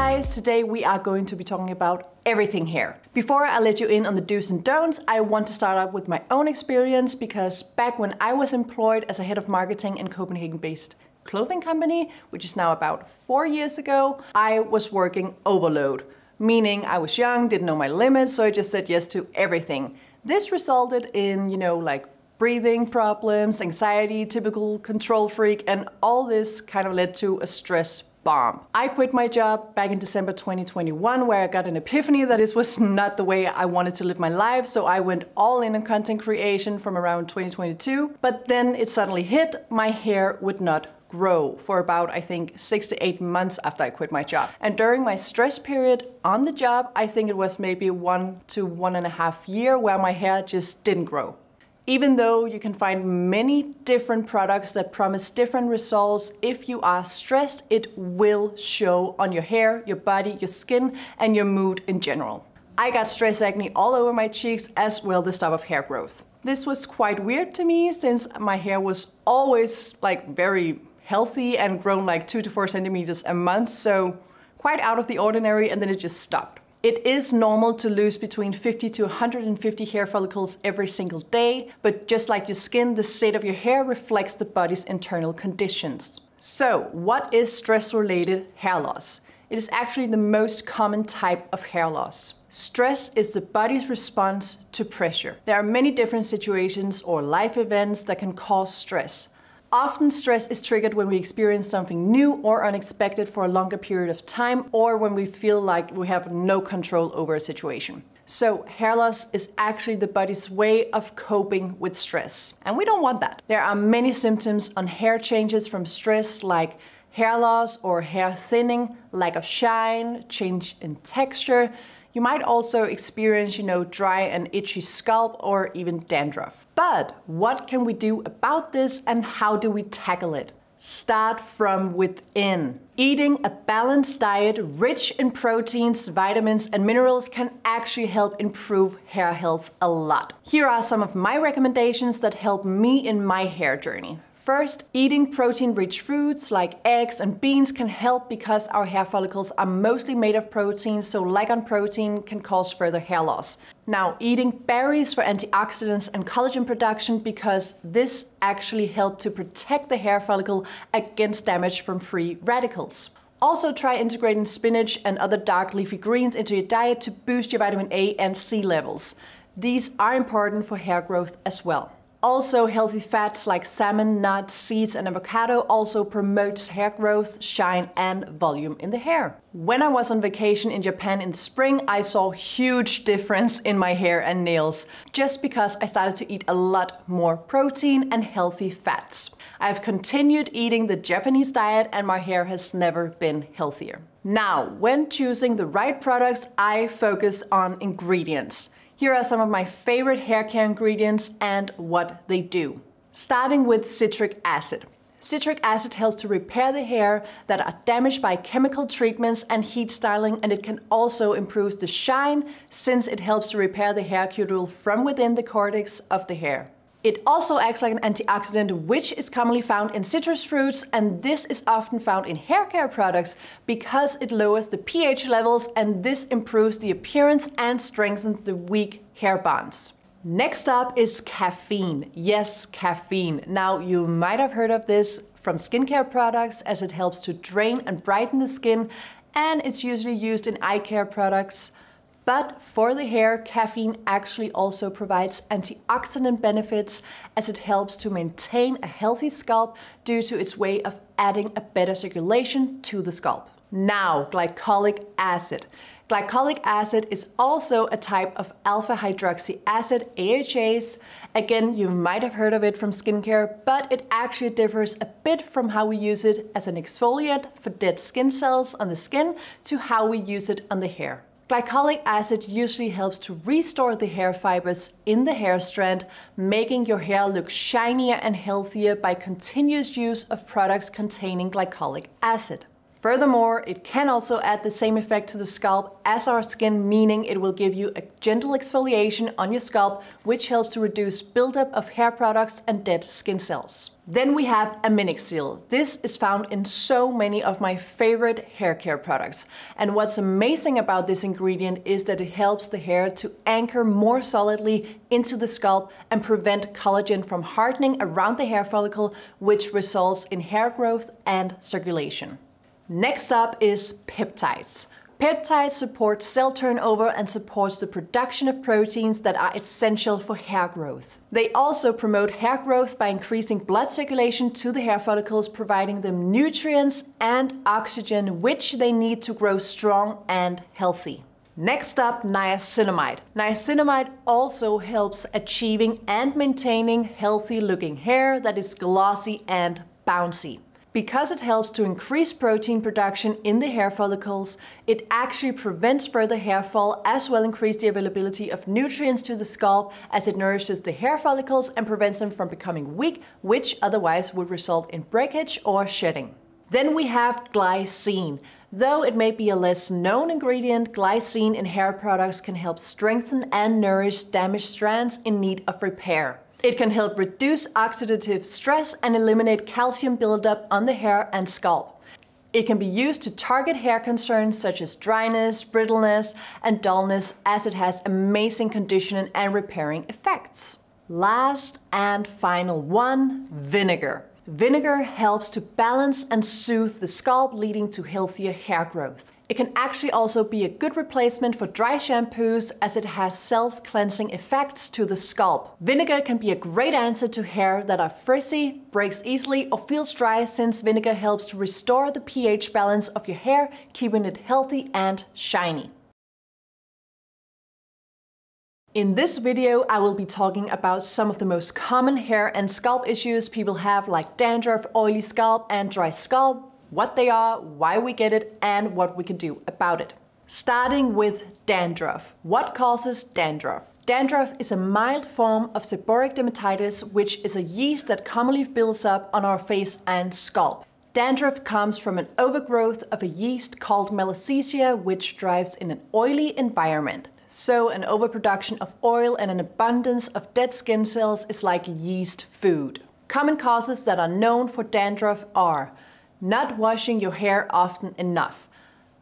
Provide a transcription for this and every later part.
guys, today we are going to be talking about everything hair. Before I let you in on the do's and don'ts, I want to start out with my own experience because back when I was employed as a head of marketing in Copenhagen-based clothing company, which is now about 4 years ago, I was working overload, meaning I was young, didn't know my limits, so I just said yes to everything. This resulted in, like breathing problems, anxiety, typical control freak, and all this kind of led to a stress bomb. I quit my job back in December 2021, where I got an epiphany that this was not the way I wanted to live my life, so I went all in on content creation from around 2022. But then it suddenly hit, my hair would not grow for about, I think, 6 to 8 months after I quit my job. And during my stress period on the job, I think it was maybe 1 to 1.5 years where my hair just didn't grow. Even though you can find many different products that promise different results, if you are stressed, it will show on your hair, your body, your skin, and your mood in general. I got stress acne all over my cheeks as well as stop of hair growth. This was quite weird to me since my hair was always very healthy and grown 2 to 4 centimeters a month, so quite out of the ordinary, and then it just stopped. It is normal to lose between 50 to 150 hair follicles every single day, but just like your skin, the state of your hair reflects the body's internal conditions. So, what is stress-related hair loss? It is actually the most common type of hair loss. Stress is the body's response to pressure. There are many different situations or life events that can cause stress. Often stress is triggered when we experience something new or unexpected for a longer period of time, or when we feel like we have no control over a situation. So hair loss is actually the body's way of coping with stress. And we don't want that. There are many symptoms on hair changes from stress, like hair loss or hair thinning, lack of shine, change in texture. You might also experience, dry and itchy scalp or even dandruff. But what can we do about this and how do we tackle it? Start from within. Eating a balanced diet rich in proteins, vitamins, and minerals can actually help improve hair health a lot. Here are some of my recommendations that help me in my hair journey. First, eating protein-rich foods like eggs and beans can help because our hair follicles are mostly made of protein, so lack on protein can cause further hair loss. Now, eating berries for antioxidants and collagen production because this actually helps to protect the hair follicle against damage from free radicals. Also try integrating spinach and other dark leafy greens into your diet to boost your vitamin A and C levels. These are important for hair growth as well. Also, healthy fats like salmon, nuts, seeds, and avocado also promotes hair growth, shine, and volume in the hair. When I was on vacation in Japan in the spring, I saw a huge difference in my hair and nails, just because I started to eat a lot more protein and healthy fats. I've continued eating the Japanese diet and my hair has never been healthier. Now, when choosing the right products, I focus on ingredients. Here are some of my favorite hair care ingredients and what they do. Starting with citric acid. Citric acid helps to repair the hair that are damaged by chemical treatments and heat styling, and it can also improve the shine since it helps to repair the hair cuticle from within the cortex of the hair. It also acts like an antioxidant, which is commonly found in citrus fruits, and this is often found in hair care products because it lowers the pH levels, and this improves the appearance and strengthens the weak hair bonds. Next up is caffeine. Yes, caffeine. Now, you might have heard of this from skincare products as it helps to drain and brighten the skin, and it's usually used in eye care products. But for the hair, caffeine actually also provides antioxidant benefits as it helps to maintain a healthy scalp due to its way of adding a better circulation to the scalp. Now, glycolic acid. Glycolic acid is also a type of alpha hydroxy acid, AHAs. Again, you might have heard of it from skincare, but it actually differs a bit from how we use it as an exfoliant for dead skin cells on the skin to how we use it on the hair. Glycolic acid usually helps to restore the hair fibers in the hair strand, making your hair look shinier and healthier by continuous use of products containing glycolic acid. Furthermore, it can also add the same effect to the scalp as our skin, meaning it will give you a gentle exfoliation on your scalp, which helps to reduce buildup of hair products and dead skin cells. Then we have Aminexil. This is found in so many of my favorite hair care products. And what's amazing about this ingredient is that it helps the hair to anchor more solidly into the scalp and prevent collagen from hardening around the hair follicle, which results in hair growth and circulation. Next up is peptides. Peptides support cell turnover and supports the production of proteins that are essential for hair growth. They also promote hair growth by increasing blood circulation to the hair follicles, providing them nutrients and oxygen which they need to grow strong and healthy. Next up, niacinamide. Niacinamide also helps achieving and maintaining healthy looking hair that is glossy and bouncy. Because it helps to increase protein production in the hair follicles, it actually prevents further hair fall as well as increase the availability of nutrients to the scalp as it nourishes the hair follicles and prevents them from becoming weak, which otherwise would result in breakage or shedding. Then we have glycine. Though it may be a less known ingredient, glycine in hair products can help strengthen and nourish damaged strands in need of repair. It can help reduce oxidative stress and eliminate calcium buildup on the hair and scalp. It can be used to target hair concerns such as dryness, brittleness, and dullness, as it has amazing conditioning and repairing effects. Last and final one, vinegar. Vinegar helps to balance and soothe the scalp, leading to healthier hair growth. It can actually also be a good replacement for dry shampoos as it has self-cleansing effects to the scalp. Vinegar can be a great answer to hair that are frizzy, breaks easily, or feels dry, since vinegar helps to restore the pH balance of your hair, keeping it healthy and shiny. In this video, I will be talking about some of the most common hair and scalp issues people have, like dandruff, oily scalp, and dry scalp, what they are, why we get it, and what we can do about it. Starting with dandruff. What causes dandruff? Dandruff is a mild form of seborrheic dermatitis, which is a yeast that commonly builds up on our face and scalp. Dandruff comes from an overgrowth of a yeast called Malassezia, which thrives in an oily environment. So an overproduction of oil and an abundance of dead skin cells is like yeast food. Common causes that are known for dandruff are not washing your hair often enough,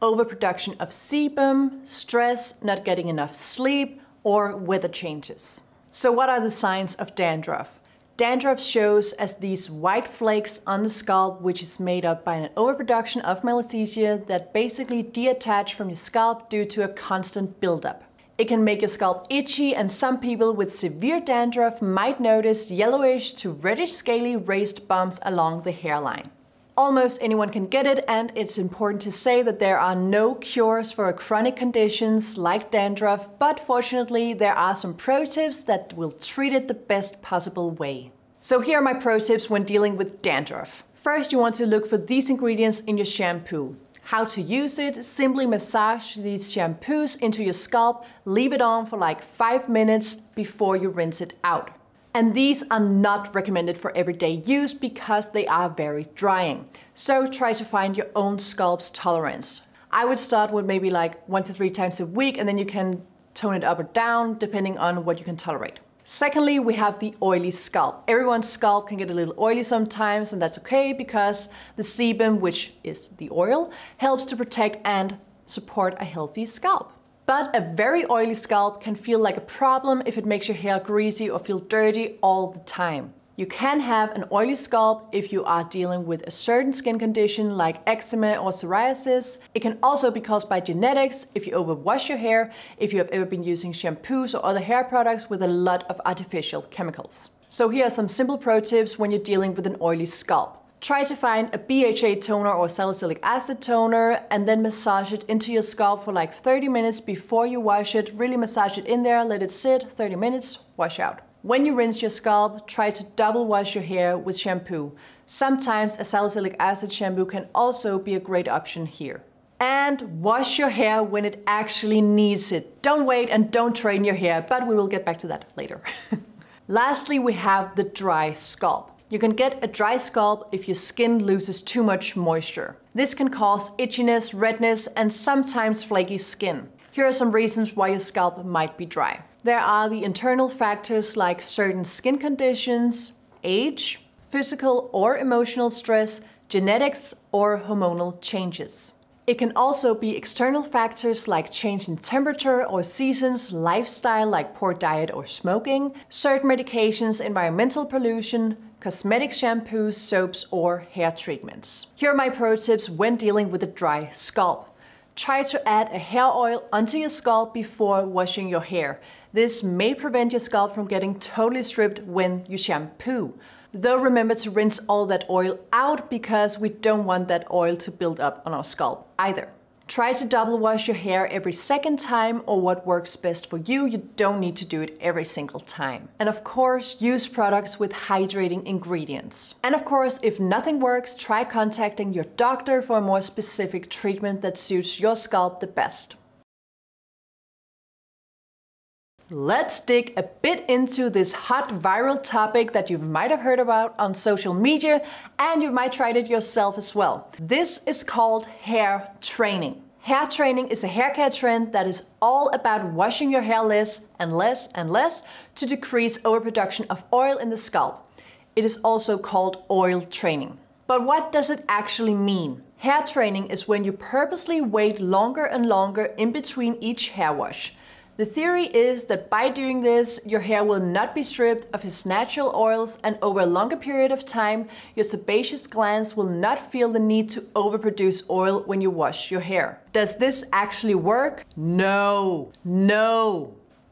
overproduction of sebum, stress, not getting enough sleep, or weather changes. So what are the signs of dandruff? Dandruff shows as these white flakes on the scalp, which is made up by an overproduction of Malassezia that basically detach from your scalp due to a constant buildup. It can make your scalp itchy, and some people with severe dandruff might notice yellowish to reddish scaly raised bumps along the hairline. Almost anyone can get it, and it's important to say that there are no cures for chronic conditions like dandruff, but fortunately there are some pro tips that will treat it the best possible way. So here are my pro tips when dealing with dandruff. First, you want to look for these ingredients in your shampoo. How to use it: simply massage these shampoos into your scalp, leave it on for like 5 minutes before you rinse it out. And these are not recommended for everyday use because they are very drying. So try to find your own scalp's tolerance. I would start with maybe like 1 to 3 times a week, and then you can tone it up or down depending on what you can tolerate. Secondly, we have the oily scalp. Everyone's scalp can get a little oily sometimes, and that's okay because the sebum, which is the oil, helps to protect and support a healthy scalp. But a very oily scalp can feel like a problem if it makes your hair greasy or feel dirty all the time. You can have an oily scalp if you are dealing with a certain skin condition like eczema or psoriasis. It can also be caused by genetics if you overwash your hair, if you have ever been using shampoos or other hair products with a lot of artificial chemicals. So here are some simple pro tips when you're dealing with an oily scalp. Try to find a BHA toner or salicylic acid toner and then massage it into your scalp for like 30 minutes before you wash it. Really massage it in there, let it sit 30 minutes, wash out. When you rinse your scalp, try to double wash your hair with shampoo. Sometimes a salicylic acid shampoo can also be a great option here. And wash your hair when it actually needs it. Don't wait and don't train your hair, but we will get back to that later. Lastly, we have the dry scalp. You can get a dry scalp if your skin loses too much moisture. This can cause itchiness, redness, and sometimes flaky skin. Here are some reasons why your scalp might be dry. There are the internal factors like certain skin conditions, age, physical or emotional stress, genetics, or hormonal changes. It can also be external factors like change in temperature or seasons, lifestyle like poor diet or smoking, certain medications, environmental pollution, cosmetic shampoos, soaps, or hair treatments. Here are my pro tips when dealing with a dry scalp. Try to add a hair oil onto your scalp before washing your hair. This may prevent your scalp from getting totally stripped when you shampoo. Though remember to rinse all that oil out because we don't want that oil to build up on our scalp either. Try to double wash your hair every second time, or what works best for you. You don't need to do it every single time. And of course, use products with hydrating ingredients. And of course, if nothing works, try contacting your doctor for a more specific treatment that suits your scalp the best. Let's dig a bit into this hot viral topic that you might have heard about on social media, and you might try it yourself as well. This is called hair training. Hair training is a hair care trend that is all about washing your hair less and less and less to decrease overproduction of oil in the scalp. It is also called oil training. But what does it actually mean? Hair training is when you purposely wait longer and longer in between each hair wash. The theory is that by doing this, your hair will not be stripped of its natural oils, and over a longer period of time, your sebaceous glands will not feel the need to overproduce oil when you wash your hair. Does this actually work? No.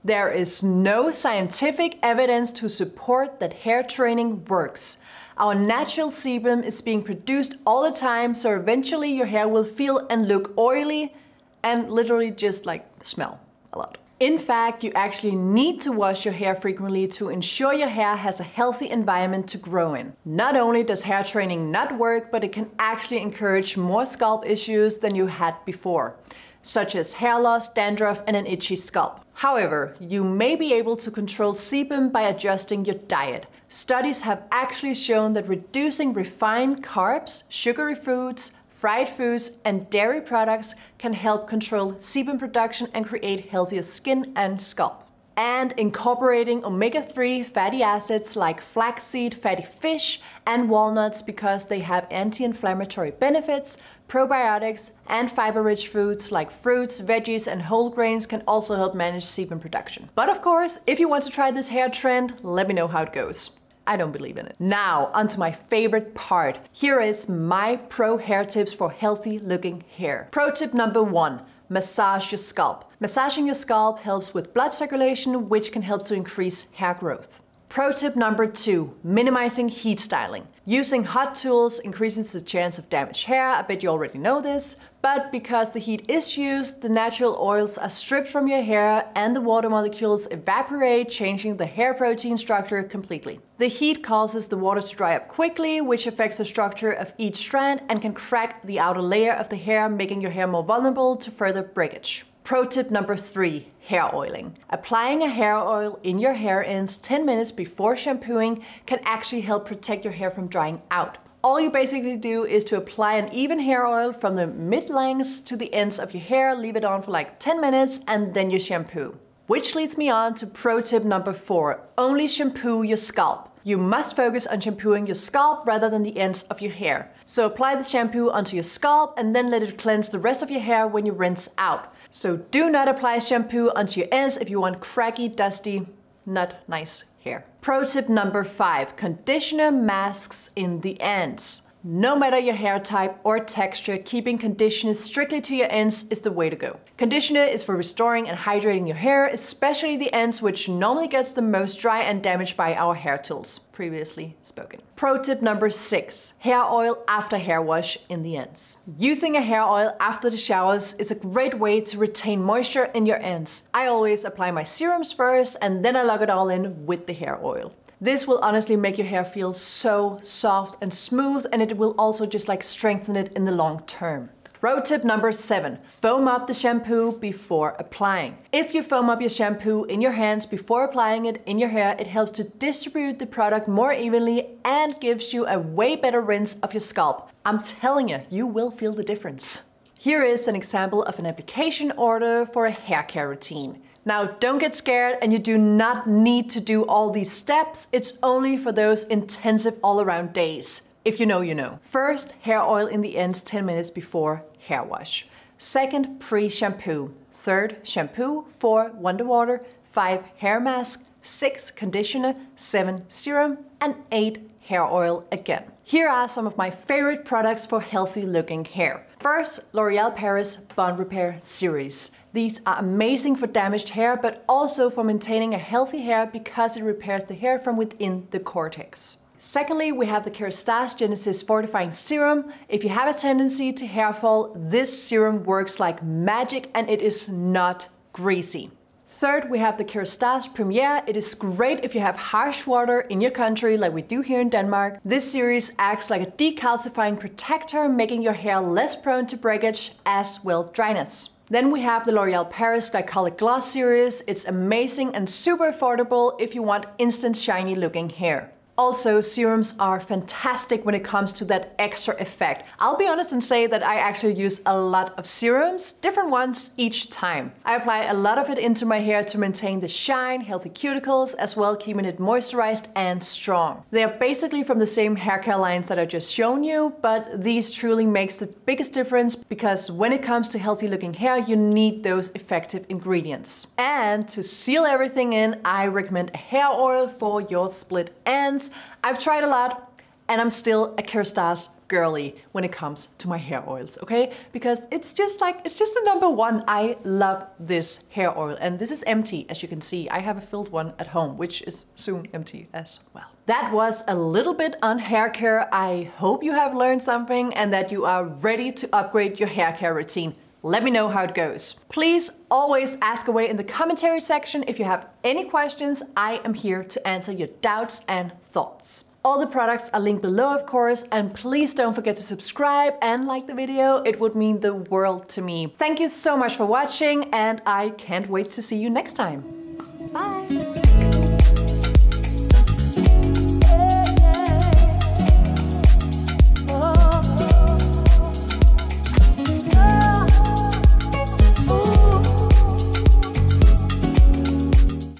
There is no scientific evidence to support that hair training works. Our natural sebum is being produced all the time, so eventually your hair will feel and look oily and literally just like smell a lot. In fact, you actually need to wash your hair frequently to ensure your hair has a healthy environment to grow in. Not only does hair training not work, but it can actually encourage more scalp issues than you had before, such as hair loss, dandruff, and an itchy scalp. However, you may be able to control sebum by adjusting your diet. Studies have actually shown that reducing refined carbs, sugary foods, fried foods, and dairy products can help control sebum production and create healthier skin and scalp. And incorporating omega-3 fatty acids like flaxseed, fatty fish, and walnuts because they have anti-inflammatory benefits, probiotics, and fiber-rich foods like fruits, veggies, and whole grains can also help manage sebum production. But of course, if you want to try this hair trend, let me know how it goes. I don't believe in it. Now, onto my favorite part. Here is my pro hair tips for healthy looking hair. Pro tip number 1, massage your scalp. Massaging your scalp helps with blood circulation, which can help to increase hair growth. Pro tip number 2, minimizing heat styling. Using hot tools increases the chance of damaged hair. I bet you already know this. But because the heat is used, the natural oils are stripped from your hair and the water molecules evaporate, changing the hair protein structure completely. The heat causes the water to dry up quickly, which affects the structure of each strand and can crack the outer layer of the hair, making your hair more vulnerable to further breakage. Pro tip number 3, hair oiling. Applying a hair oil in your hair ends 10 minutes before shampooing can actually help protect your hair from drying out. All you basically do is to apply an even hair oil from the mid-lengths to the ends of your hair, leave it on for like 10 minutes, and then you shampoo. Which leads me on to pro tip number 4, only shampoo your scalp. You must focus on shampooing your scalp rather than the ends of your hair. So apply the shampoo onto your scalp and then let it cleanse the rest of your hair when you rinse out. So do not apply shampoo onto your ends if you want craggy, dusty, not nice hair. Pro tip number 5, conditioner masks in the ends. No matter your hair type or texture, keeping conditioner strictly to your ends is the way to go. Conditioner is for restoring and hydrating your hair, especially the ends, which normally gets the most dry and damaged by our hair tools. Previously spoken. Pro tip number 6, hair oil after hair wash in the ends. Using a hair oil after the showers is a great way to retain moisture in your ends. I always apply my serums first and then I lock it all in with the hair oil. This will honestly make your hair feel so soft and smooth, and it will also just like strengthen it in the long term. Pro tip number 7, foam up the shampoo before applying. If you foam up your shampoo in your hands before applying it in your hair, it helps to distribute the product more evenly and gives you a way better rinse of your scalp. I'm telling you, you will feel the difference. Here is an example of an application order for a hair care routine. Now, don't get scared, and you do not need to do all these steps. It's only for those intensive all-around days. If you know, you know. First, hair oil in the ends 10 minutes before hair wash. Second, pre-shampoo. Third, shampoo. 4, wonder water. 5, hair mask. 6, conditioner. 7, serum. And 8, hair oil again. Here are some of my favorite products for healthy looking hair. First, L'Oréal Paris Bond Repair Series. These are amazing for damaged hair, but also for maintaining a healthy hair because it repairs the hair from within the cortex. Secondly, we have the Kérastase Genesis Fortifying Serum. If you have a tendency to hair fall, this serum works like magic and it is not greasy. Third, we have the Kérastase Premiere. It is great if you have harsh water in your country like we do here in Denmark. This series acts like a decalcifying protector, making your hair less prone to breakage as well dryness. Then we have the L'Oréal Paris Glycolic Gloss series. It's amazing and super affordable if you want instant shiny looking hair. Also, serums are fantastic when it comes to that extra effect. I'll be honest and say that I actually use a lot of serums, different ones each time. I apply a lot of it into my hair to maintain the shine, healthy cuticles, as well keeping it moisturized and strong. They are basically from the same hair care lines that I just shown you, but these truly makes the biggest difference because when it comes to healthy looking hair, you need those effective ingredients. And to seal everything in, I recommend a hair oil for your split ends. I've tried a lot and I'm still a Kérastase girly when it comes to my hair oils, okay? Because it's just the number one. I love this hair oil and this is empty, as you can see. I have a filled one at home, which is soon empty as well. That was a little bit on hair care. I hope you have learned something and that you are ready to upgrade your hair care routine. Let me know how it goes. Please always ask away in the commentary section if you have any questions. I am here to answer your doubts and thoughts. All the products are linked below, of course, and please don't forget to subscribe and like the video. It would mean the world to me. Thank you so much for watching, and I can't wait to see you next time. Bye!